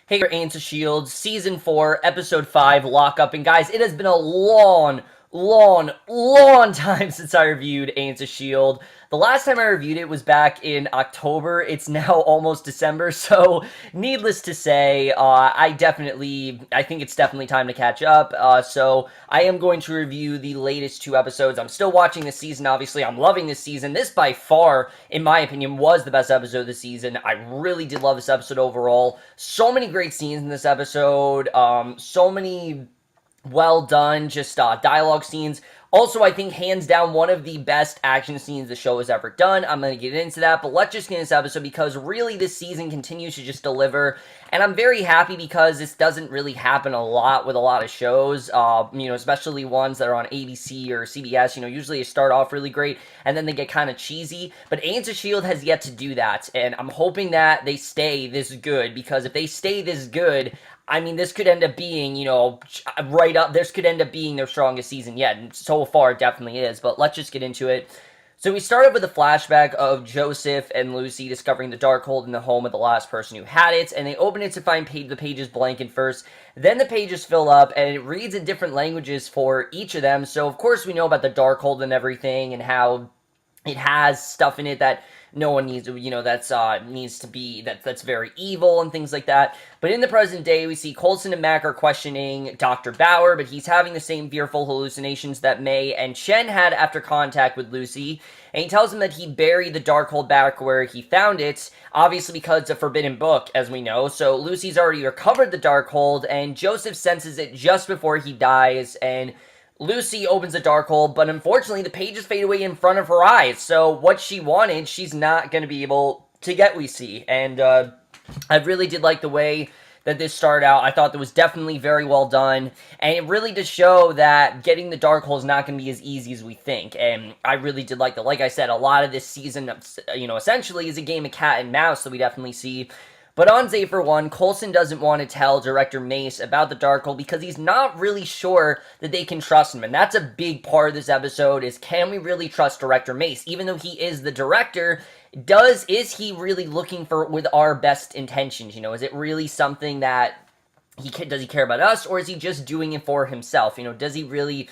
Hey, Agents of S.H.I.E.L.D, Season 4, Episode 5, Lockup. And guys, it has been a long time since I reviewed Agents of S.H.I.E.L.D. The last time I reviewed it was back in October. It's now almost December, so needless to say, I think it's definitely time to catch up. So I am going to review the latest two episodes. I'm still watching this season, obviously. I'm loving this season. This, by far, in my opinion, was the best episode of the season. I really did love this episode overall. So many great scenes in this episode. So many well done, just dialogue scenes. Also, I think hands down one of the best action scenes the show has ever done. I'm going to get into that, but let's just get into this episode because really this season continues to just deliver. And I'm very happy because this doesn't really happen a lot with a lot of shows, especially ones that are on ABC or CBS. Usually they start off really great and then they get kind of cheesy. But Agents of S.H.I.E.L.D. has yet to do that, and I'm hoping that they stay this good because if they stay this good, I mean, this could end up being, right up. This could end up being their strongest season yet, and so far it definitely is. But let's just get into it. So we start off with a flashback of Joseph and Lucy discovering the Darkhold in the home of the last person who had it, and they open it to find the pages blank at first. Then the pages fill up, and it reads in different languages for each of them. So of course we know about the Darkhold and everything, and how it has stuff in it that no one needs, needs to be, that's very evil and things like that. But in the present day, we see Coulson and Mac are questioning Dr. Bauer, but he's having the same fearful hallucinations that May and Chen had after contact with Lucy. And he tells him that he buried the Darkhold back where he found it, obviously because it's a forbidden book, as we know. So Lucy's already recovered the Darkhold, and Joseph senses it just before he dies, and Lucy opens the Darkhold, but unfortunately the pages fade away in front of her eyes. So what she wanted, she's not going to be able to get, we see. And I really did like the way that this started out. I thought that was definitely very well done. And it really does show that getting the Darkhold is not going to be as easy as we think. And I really did like that. Like I said, a lot of this season, essentially is a game of cat and mouse that we definitely see. But on Zephyr 1, Coulson doesn't want to tell Director Mace about the Darkhold because he's not really sure that they can trust him. And that's a big part of this episode is, can we really trust Director Mace? Even though he is the director, is he really looking for with our best intentions? Is it really something that does he care about us, or is he just doing it for himself? Does he really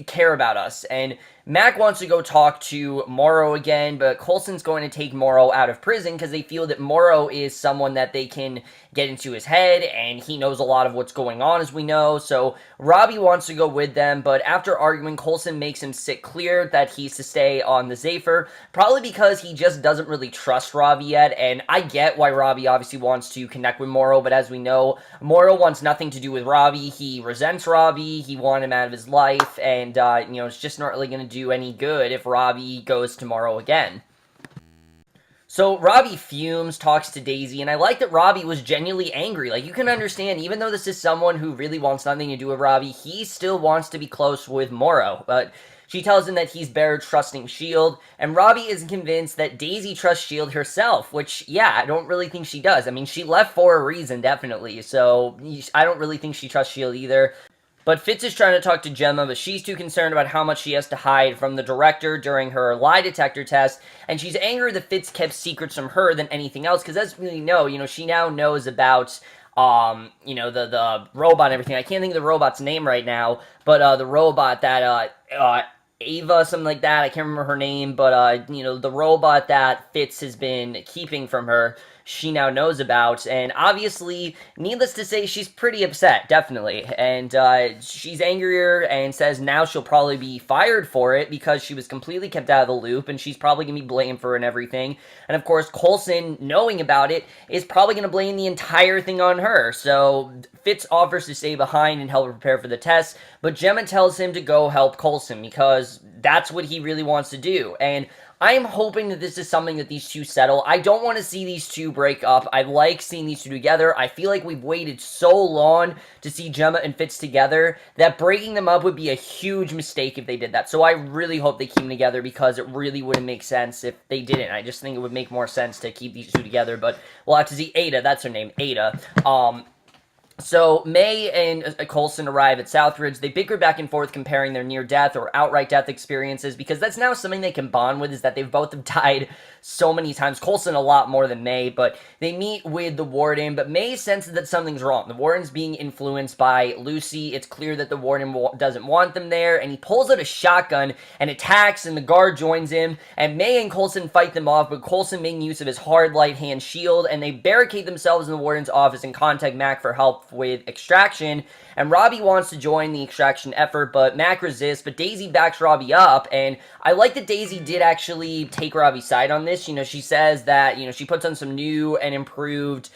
care about us? And Mac wants to go talk to Morrow again, but Coulson's going to take Morrow out of prison because they feel that Morrow is someone that they can get into his head, and he knows a lot of what's going on, as we know. So Robbie wants to go with them, but after arguing, Coulson makes him sit clear that he's to stay on the Zephyr, probably because he just doesn't really trust Robbie yet. And I get why Robbie obviously wants to connect with Morrow, but as we know, Morrow wants nothing to do with Robbie. He resents Robbie. He wanted him out of his life, and it's just not really going to do any good if Robbie goes tomorrow again. So Robbie fumes, talks to Daisy, and I like that Robbie was genuinely angry. Like, you can understand, even though this is someone who really wants nothing to do with Robbie, he still wants to be close with Morrow. But she tells him that he's better trusting S.H.I.E.L.D., and Robbie is convinced that Daisy trusts S.H.I.E.L.D. herself, which, yeah, I don't really think she does. I mean, she left for a reason, definitely, so I don't really think she trusts S.H.I.E.L.D. either. But Fitz is trying to talk to Gemma, but she's too concerned about how much she has to hide from the director during her lie detector test, and she's angry that Fitz kept secrets from her than anything else, because as we know, she now knows about, the robot and everything. I can't think of the robot's name right now, but the robot that, Ava, something like that, I can't remember her name, but, the robot that Fitz has been keeping from her, she now knows about, and obviously, needless to say, she's pretty upset, definitely, and she's angrier and says now she'll probably be fired for it because she was completely kept out of the loop, and she's probably going to be blamed for it and everything, and of course, Coulson, knowing about it, is probably going to blame the entire thing on her, so Fitz offers to stay behind and help her prepare for the test, but Gemma tells him to go help Coulson because that's what he really wants to do, and I am hoping that this is something that these two settle. I don't want to see these two break up. I like seeing these two together. I feel like we've waited so long to see Gemma and Fitz together that breaking them up would be a huge mistake if they did that. So I really hope they keep them together because it really wouldn't make sense if they didn't. I just think it would make more sense to keep these two together, but we'll have to see. Ada, that's her name, Ada. So May and Coulson arrive at Southridge. They bicker back and forth comparing their near-death or outright death experiences because that's now something they can bond with, is that they've both have died so many times. Coulson a lot more than May, but they meet with the warden, but May senses that something's wrong. The warden's being influenced by Lucy. It's clear that the warden doesn't want them there, and he pulls out a shotgun and attacks, and the guard joins him, and May and Coulson fight them off, but Coulson making use of his hard light hand shield, and they barricade themselves in the warden's office and contact Mac for help with extraction. And Robbie wants to join the extraction effort, but Mac resists, but Daisy backs Robbie up, and I like that Daisy did actually take Robbie's side on this. You know, she says that, you know, she puts on some new and improved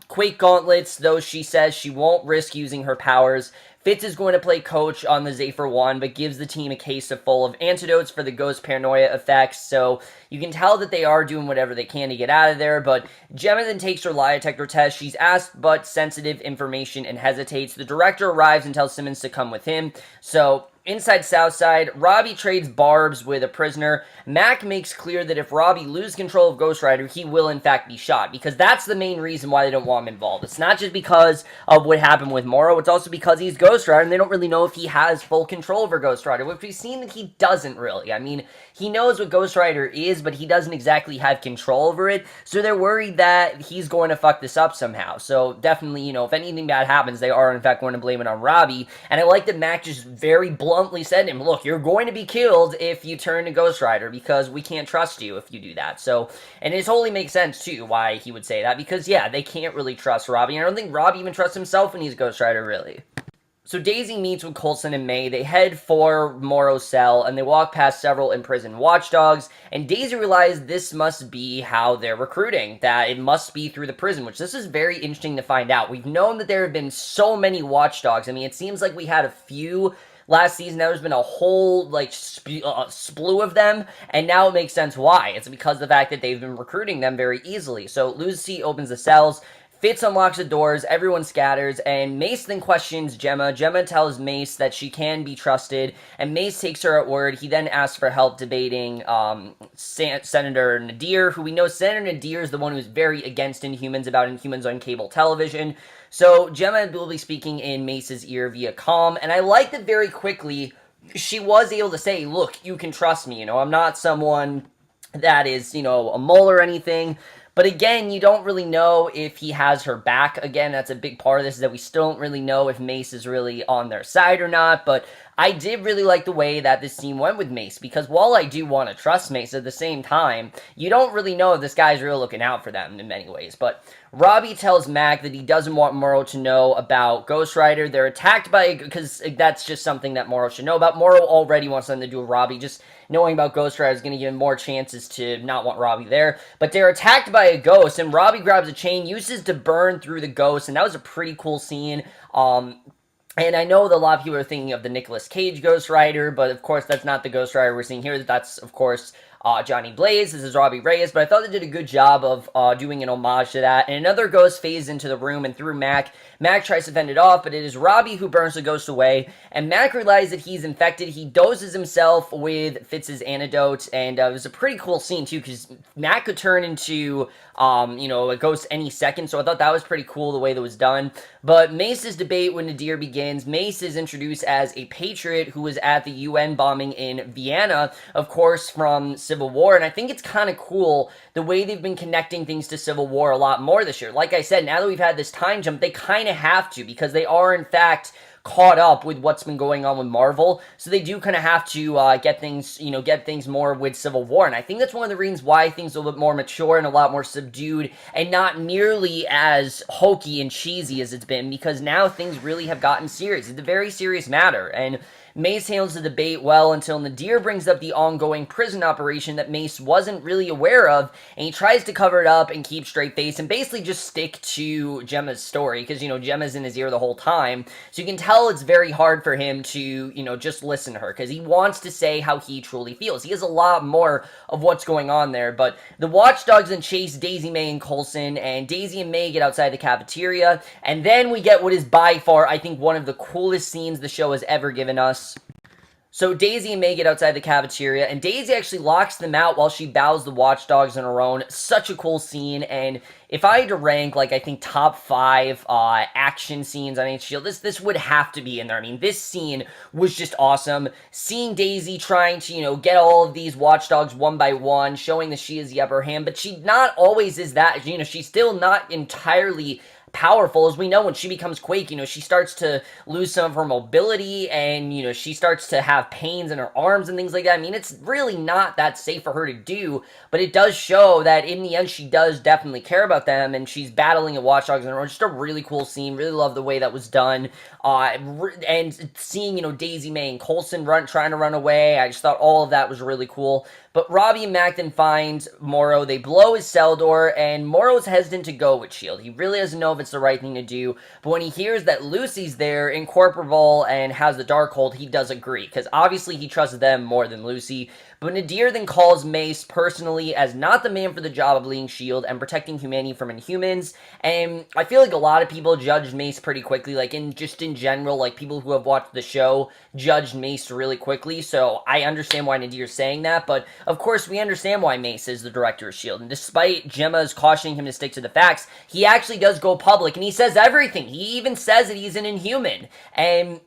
Quake gauntlets, though she says she won't risk using her powers. Fitz is going to play coach on the Zephyr 1, but gives the team a case full of antidotes for the ghost paranoia effects, so you can tell that they are doing whatever they can to get out of there. But Gemma then takes her lie detector test. She's asked but sensitive information and hesitates. The director arrives and tells Simmons to come with him. So inside Southside, Robbie trades barbs with a prisoner. Mac makes clear that if Robbie loses control of Ghost Rider, he will in fact be shot, because that's the main reason why they don't want him involved. It's not just because of what happened with Morrow, it's also because he's Ghost Rider, and they don't really know if he has full control over Ghost Rider, which we've seen that he doesn't really. I mean, he knows what Ghost Rider is, but he doesn't exactly have control over it, so they're worried that he's going to fuck this up somehow. So definitely, you know, if anything bad happens, they are in fact going to blame it on Robbie, and I like that Mac just very bluntly said to him, look, you're going to be killed if you turn to Ghost Rider, because we can't trust you if you do that. So, and it totally makes sense too why he would say that, because yeah, they can't really trust Robbie, and I don't think Robbie even trusts himself when he's Ghost Rider, really. So Daisy meets with Coulson and May. They head for Morrow's cell, and they walk past several imprisoned watchdogs, and Daisy realizes this must be how they're recruiting, that it must be through the prison, which this is very interesting to find out. We've known that there have been so many watchdogs. I mean, it seems like we had a few last season. Now there's been a whole, like, slew of them, and now it makes sense why. It's because of the fact that they've been recruiting them very easily. So Lucy opens the cells, Fitz unlocks the doors, everyone scatters, and Mace then questions Gemma. Gemma tells Mace that she can be trusted, and Mace takes her at word. He then asks for help debating Senator Nadir, who we know Senator Nadir is the one who's very against Inhumans, about Inhumans on cable television. So Gemma will be speaking in Mace's ear via comm, and I like that very quickly she was able to say, look, you can trust me, you know, I'm not someone that is, you know, a mole or anything. But again, you don't really know if he has her back. Again, that's a big part of this, is that we still don't really know if Mace is really on their side or not. But I did really like the way that this scene went with Mace, because while I do want to trust Mace, at the same time, you don't really know if this guy's really looking out for them in many ways. But Robbie tells Mac that he doesn't want Morrow to know about Ghost Rider. They're attacked by, because that's just something that Morrow should know about. Morrow already wants something to do with Robbie. Just knowing about Ghost Rider is going to give him more chances to not want Robbie there. But they're attacked by a ghost, and Robbie grabs a chain, uses to burn through the ghost, and that was a pretty cool scene. And I know that a lot of people are thinking of the Nicolas Cage Ghost Rider, but of course that's not the Ghost Rider we're seeing here. That's, of course, Johnny Blaze. This is Robbie Reyes, but I thought they did a good job of doing an homage to that. And another ghost phases into the room and through Mac. Mac tries to fend it off, but it is Robbie who burns the ghost away. And Mac realizes that he's infected. He doses himself with Fitz's antidote, and it was a pretty cool scene too, because Mac could turn into you know, a ghost any second, so I thought that was pretty cool the way that was done. But Mace's debate when Nadir begins, Mace is introduced as a patriot who was at the UN bombing in Vienna, of course, from Civil War, and I think it's kind of cool the way they've been connecting things to Civil War a lot more this year. Like I said, now that we've had this time jump, they kind of have to, because they are, in fact, caught up with what's been going on with Marvel, so they do kind of have to get things more with Civil War, and I think that's one of the reasons why things are a little bit more mature and a lot more subdued and not nearly as hokey and cheesy as it's been, because now things really have gotten serious. It's a very serious matter, and Mace handles the debate well until Nadir brings up the ongoing prison operation that Mace wasn't really aware of, and he tries to cover it up and keep straight face and basically just stick to Gemma's story, because, you know, Gemma's in his ear the whole time, so you can tell it's very hard for him to, you know, just listen to her, because he wants to say how he truly feels. He has a lot more of what's going on there, but the Watchdogs then chase Daisy, May, and Coulson, and Daisy and May get outside the cafeteria, and then we get what is by far, I think, one of the coolest scenes the show has ever given us. So Daisy and May get outside the cafeteria, and Daisy actually locks them out while she bows the watchdogs on her own. Such a cool scene, and if I had to rank, like, I think top 5 action scenes on H.Shield, this would have to be in there. I mean, this scene was just awesome. Seeing Daisy trying to, get all of these watchdogs one by one, showing that she is the upper hand, but she not always is that. She's still not entirely powerful. As we know, when she becomes Quake, she starts to lose some of her mobility, and she starts to have pains in her arms and things like that. I mean, it's really not that safe for her to do, but it does show that in the end she does definitely care about them, and she's battling a watchdogs in her own. Just a really cool scene. Really love the way that was done. And seeing Daisy, May, and Coulson trying to run away, I just thought all of that was really cool. But Robbie and Macton find Morrow. They blow his cell door, and Morrow's hesitant to go with S.H.I.E.L.D. He really doesn't know if it's the right thing to do. But when he hears that Lucy's there, incorporeal, and has the Darkhold, he does agree, because obviously he trusts them more than Lucy. But Nadir then calls Mace personally as not the man for the job of leading S.H.I.E.L.D. and protecting humanity from Inhumans. And I feel like a lot of people judged Mace pretty quickly, like in general, like people who have watched the show judged Mace really quickly. So I understand why Nadir's saying that, but of course we understand why Mace is the director of S.H.I.E.L.D. And despite Gemma's cautioning him to stick to the facts, he actually does go public and he says everything. He even says that he's an Inhuman. And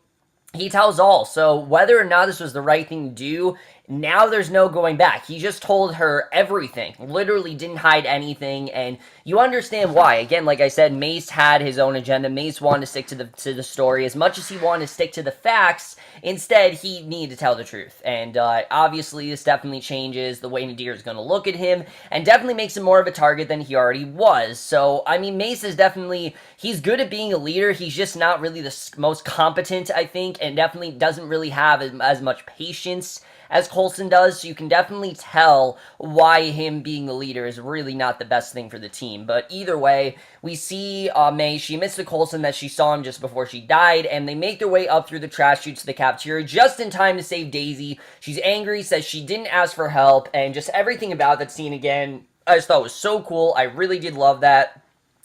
he tells all. So whether or not this was the right thing to do, now there's no going back. He just told her everything. Literally didn't hide anything, and you understand why. Again, like I said, Mace had his own agenda. Mace wanted to stick to the story as much as he wanted to stick to the facts. Instead, he needed to tell the truth, and obviously this definitely changes the way Nadir is going to look at him, and definitely makes him more of a target than he already was. So, I mean, Mace is definitely, he's good at being a leader. He's just not really the most competent, I think, and definitely doesn't really have as much patience as Coulson does, so you can definitely tell why him being the leader is really not the best thing for the team. But either way, we see May, she admits to Coulson that she saw him just before she died, and they make their way up through the trash chute to the cafeteria just in time to save Daisy. She's angry, says she didn't ask for help, and just everything about that scene again, I just thought was so cool. I really did love that.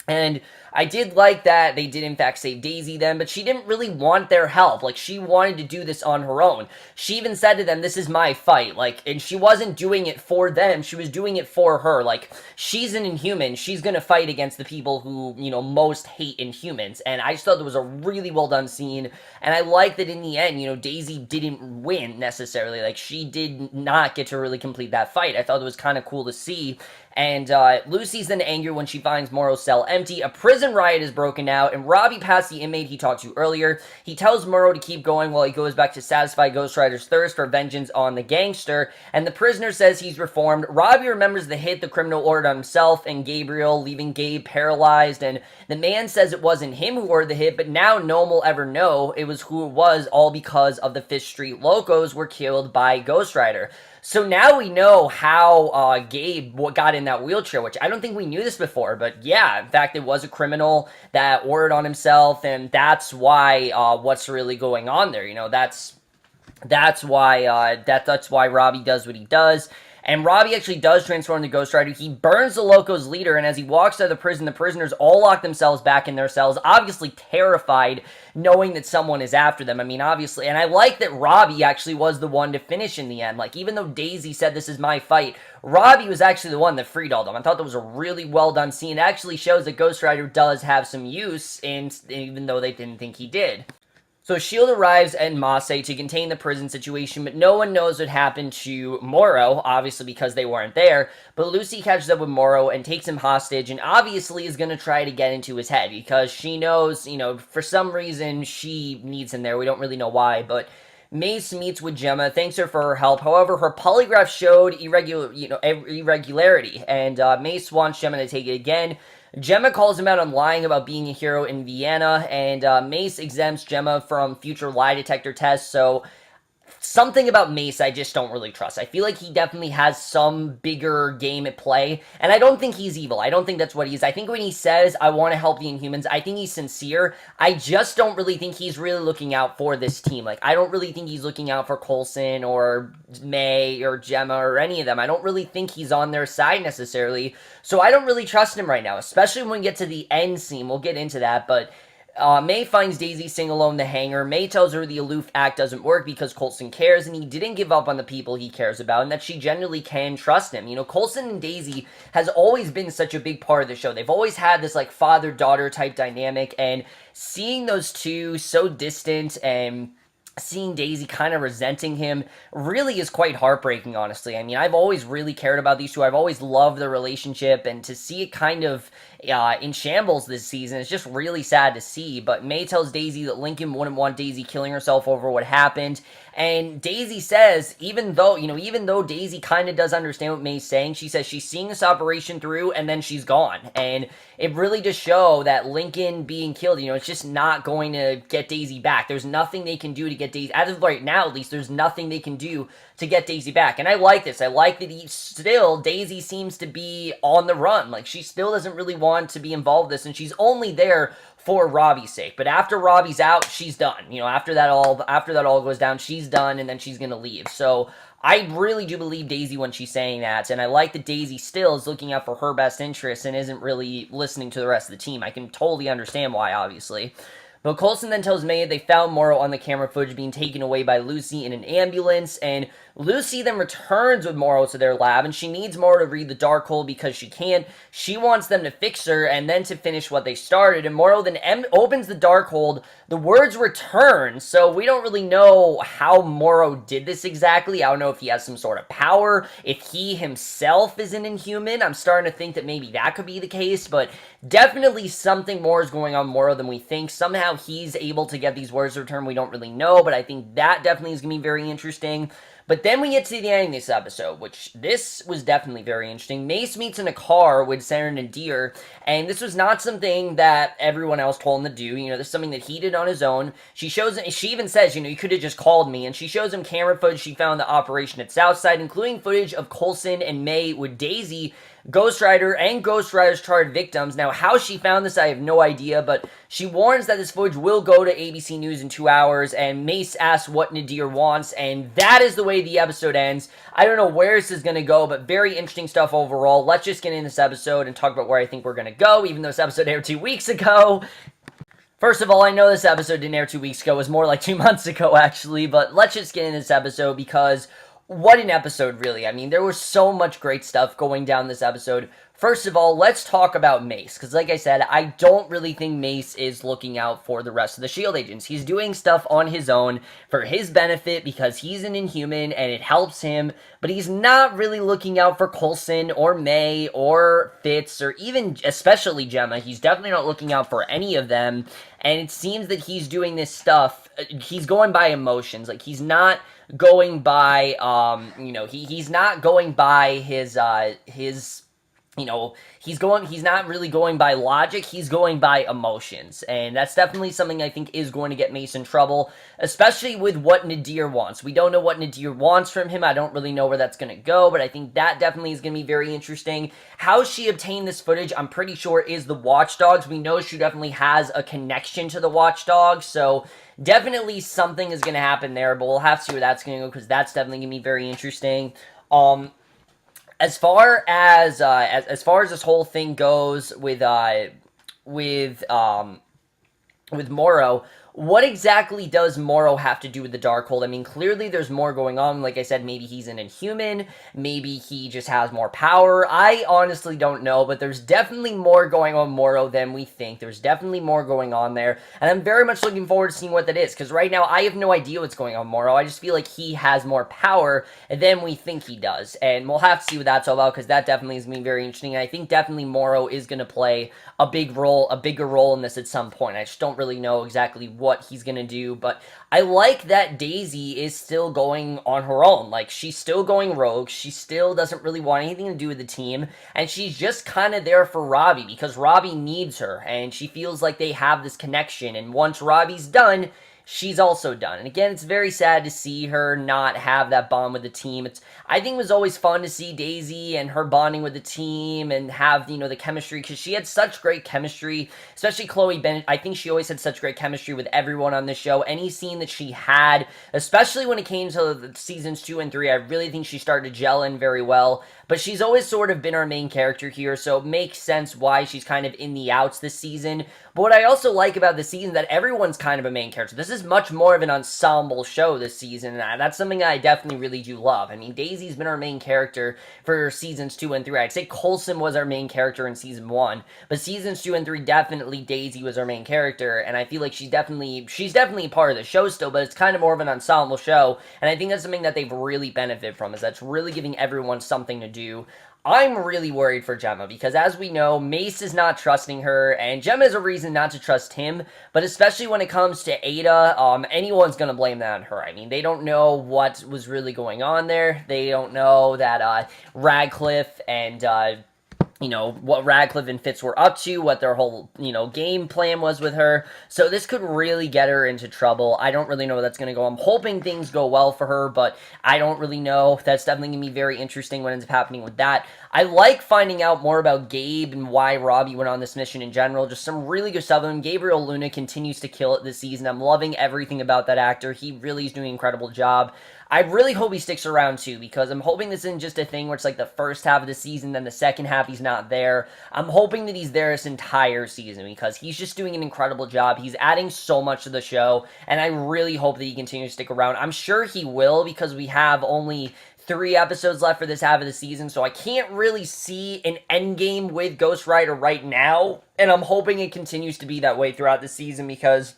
And I did like that they did in fact save Daisy then, but she didn't really want their help. Like, she wanted to do this on her own. She even said to them, this is my fight. Like, and she wasn't doing it for them, she was doing it for her. Like, she's an Inhuman, she's gonna fight against the people who, most hate Inhumans. And I just thought it was a really well done scene, and I like that in the end, Daisy didn't win necessarily. Like, she did not get to really complete that fight. I thought it was kind of cool to see. And Lucy's then angry when she finds Morrow's cell empty. A prison riot is broken out, and Robbie passed the inmate he talked to earlier. He tells Morrow to keep going while he goes back to satisfy Ghost Rider's thirst for vengeance on the gangster, and the prisoner says he's reformed. Robbie remembers the hit the criminal ordered on himself and Gabriel, leaving Gabe paralyzed, and the man says it wasn't him who ordered the hit, but now no one will ever know it was who it was, all because of the 5th Street Locos were killed by Ghost Rider. So now we know how Gabe got in that wheelchair, which I don't think we knew this before, but yeah, in fact, it was a criminal that ordered on himself, and that's why what's really going on there. That's why Robbie does what he does. And Robbie actually does transform into Ghost Rider. He burns the Loco's leader, and as he walks out of the prison, the prisoners all lock themselves back in their cells, obviously terrified, knowing that someone is after them. I mean, obviously, and I like that Robbie actually was the one to finish in the end. Like, even though Daisy said this is my fight, Robbie was actually the one that freed all of them. I thought that was a really well done scene. It actually shows that Ghost Rider does have some use, even though they didn't think he did. So S.H.I.E.L.D. arrives at Mace to contain the prison situation, but no one knows what happened to Morrow, obviously because they weren't there. But Lucy catches up with Morrow and takes him hostage, and obviously is going to try to get into his head, because she knows, for some reason she needs him there. We don't really know why, but Mace meets with Gemma, thanks her for her help. However, her polygraph showed irregularity, and Mace wants Gemma to take it again. Gemma calls him out on lying about being a hero in Vienna, and Mace exempts Gemma from future lie detector tests, so something about Mace I just don't really trust. I feel like he definitely has some bigger game at play, and I don't think he's evil. I don't think that's what he is. I think when he says, I want to help the Inhumans, I think he's sincere. I just don't really think he's really looking out for this team. Like, I don't really think he's looking out for Coulson or May or Gemma or any of them. I don't really think he's on their side necessarily, so I don't really trust him right now, especially when we get to the end scene. We'll get into that, but May finds Daisy sing alone the hangar. May tells her the aloof act doesn't work because Coulson cares and he didn't give up on the people he cares about and that she genuinely can trust him. You know, Coulson and Daisy has always been such a big part of the show. They've always had this like father-daughter type dynamic, and seeing those two so distant and seeing Daisy kind of resenting him really is quite heartbreaking, honestly. I mean, I've always really cared about these two. I've always loved their relationship, and to see it kind of in shambles this season is just really sad to see. But May tells Daisy that Lincoln wouldn't want Daisy killing herself over what happened, and Daisy says, even though Daisy kind of does understand what May's saying, she says she's seeing this operation through, and then she's gone. And it really does show that Lincoln being killed, it's just not going to get Daisy back. There's nothing they can do to get Daisy, as of right now at least, there's nothing they can do to get Daisy back. And I like this. I like that Daisy seems to be on the run. Like, she still doesn't really want to be involved in this, and she's only there for Robbie's sake. But after Robbie's out, she's done. After that all goes down, she's done, and then she's gonna leave. So I really do believe Daisy when she's saying that, and I like that Daisy still is looking out for her best interests and isn't really listening to the rest of the team. I can totally understand why, obviously. But Coulson then tells May they found Morrow on the camera footage being taken away by Lucy in an ambulance, and Lucy then returns with Morrow to their lab, and she needs Morrow to read the Darkhold because she can't. She wants them to fix her and then to finish what they started, and Morrow then opens the Darkhold. The words return, so we don't really know how Morrow did this exactly. I don't know if he has some sort of power, if he himself is an Inhuman. I'm starting to think that maybe that could be the case, but definitely something more is going on Morrow than we think. Somehow he's able to get these words to return. We don't really know, but I think that definitely is going to be very interesting. But then we get to the end of this episode, which this was definitely very interesting. Mace meets in a car with Saren and Deer, and this was not something that everyone else told him to do. This is something that he did on his own. She even says, you could have just called me, and she shows him camera footage she found the operation at Southside, including footage of Coulson and May with Daisy, Ghost Rider, and Ghost Rider's charred victims. Now, how she found this, I have no idea, but she warns that this footage will go to ABC News in 2 hours, and Mace asks what Nadir wants, and that is the way the episode ends. I don't know where this is going to go, but very interesting stuff overall. Let's just get in this episode and talk about where I think we're going to go, even though this episode aired 2 weeks ago. First of all, I know this episode didn't air 2 weeks ago. It was more like 2 months ago, actually, but let's just get in this episode because what an episode, really. I mean, there was so much great stuff going down this episode. First of all, let's talk about Mace, because like I said, I don't really think Mace is looking out for the rest of the S.H.I.E.L.D. agents. He's doing stuff on his own for his benefit because he's an Inhuman and it helps him, but he's not really looking out for Coulson or May or Fitz or even especially Gemma. He's definitely not looking out for any of them, and it seems that he's doing this stuff, he's going by emotions. Like, he's not going by, he's not going by his he's not really going by logic, he's going by emotions, and that's definitely something I think is going to get Mace in trouble, especially with what Nadir wants. We don't know what Nadir wants from him. I don't really know where that's going to go, but I think that definitely is going to be very interesting. How she obtained this footage, I'm pretty sure, is the Watchdogs. We know she definitely has a connection to the Watchdogs, so definitely something is going to happen there, but we'll have to see where that's going to go, because that's definitely going to be very interesting. As far as this whole thing goes with Morrow, what exactly does Morrow have to do with the Darkhold? I mean, clearly there's more going on. Like I said, maybe he's an Inhuman, maybe he just has more power. I honestly don't know, but there's definitely more going on Morrow than we think. There's definitely more going on there, and I'm very much looking forward to seeing what that is, because right now I have no idea what's going on Morrow. I just feel like he has more power than we think he does, and we'll have to see what that's all about, because that definitely is going to be very interesting, and I think definitely Morrow is going to play a bigger role in this at some point. I just don't really know exactly what he's gonna do, but I like that Daisy is still going on her own. Like, she's still going rogue, she still doesn't really want anything to do with the team, and she's just kind of there for Robbie, because Robbie needs her, and she feels like they have this connection, and once Robbie's done, she's also done. And again, it's very sad to see her not have that bond with the team. I think it was always fun to see Daisy and her bonding with the team and have, the chemistry, because she had such great chemistry, especially Chloe Bennett. I think she always had such great chemistry with everyone on this show. Any scene that she had, especially when it came to the seasons 2 and 3, I really think she started to gel in very well. But she's always sort of been our main character here, so it makes sense why she's kind of in the outs this season. But what I also like about the season is that everyone's kind of a main character. This is much more of an ensemble show this season, and that's something that I definitely really do love. I mean, Daisy's been our main character for seasons 2 and 3. I'd say Coulson was our main character in season 1, but seasons 2 and 3, definitely Daisy was our main character, and I feel like she's definitely a part of the show still, but it's kind of more of an ensemble show, and I think that's something that they've really benefited from, is that's really giving everyone something to do. I'm really worried for Gemma because, as we know, Mace is not trusting her, and Gemma has a reason not to trust him, but especially when it comes to Ada, anyone's going to blame that on her. I mean, they don't know what was really going on there. They don't know that Radcliffe and what Radcliffe and Fitz were up to, what their whole, game plan was with her. So this could really get her into trouble. I don't really know where that's going to go. I'm hoping things go well for her, but I don't really know. That's definitely going to be very interesting what ends up happening with that. I like finding out more about Gabe and why Robbie went on this mission in general. Just some really good stuff. And Gabriel Luna continues to kill it this season. I'm loving everything about that actor. He really is doing an incredible job. I really hope he sticks around too, because I'm hoping this isn't just a thing where it's like the first half of the season, then the second half he's not there. I'm hoping that he's there this entire season, because he's just doing an incredible job. He's adding so much to the show, and I really hope that he continues to stick around. I'm sure he will, because we have only 3 episodes left for this half of the season, so I can't really see an endgame with Ghost Rider right now, and I'm hoping it continues to be that way throughout the season, because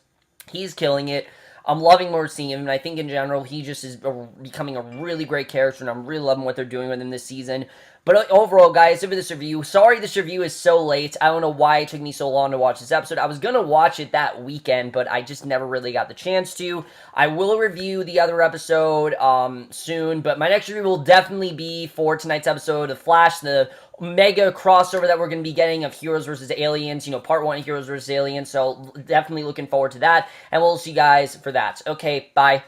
he's killing it. I'm loving what we're seeing him, and I think in general, he just is becoming a really great character, and I'm really loving what they're doing with him this season. But overall, guys, over this review, sorry this review is so late. I don't know why it took me so long to watch this episode. I was going to watch it that weekend, but I just never really got the chance to. I will review the other episode soon, but my next review will definitely be for tonight's episode of Flash, the mega crossover that we're going to be getting of Heroes vs. Aliens, part 1 of Heroes vs. Aliens, so definitely looking forward to that, and we'll see you guys for that. Okay, bye.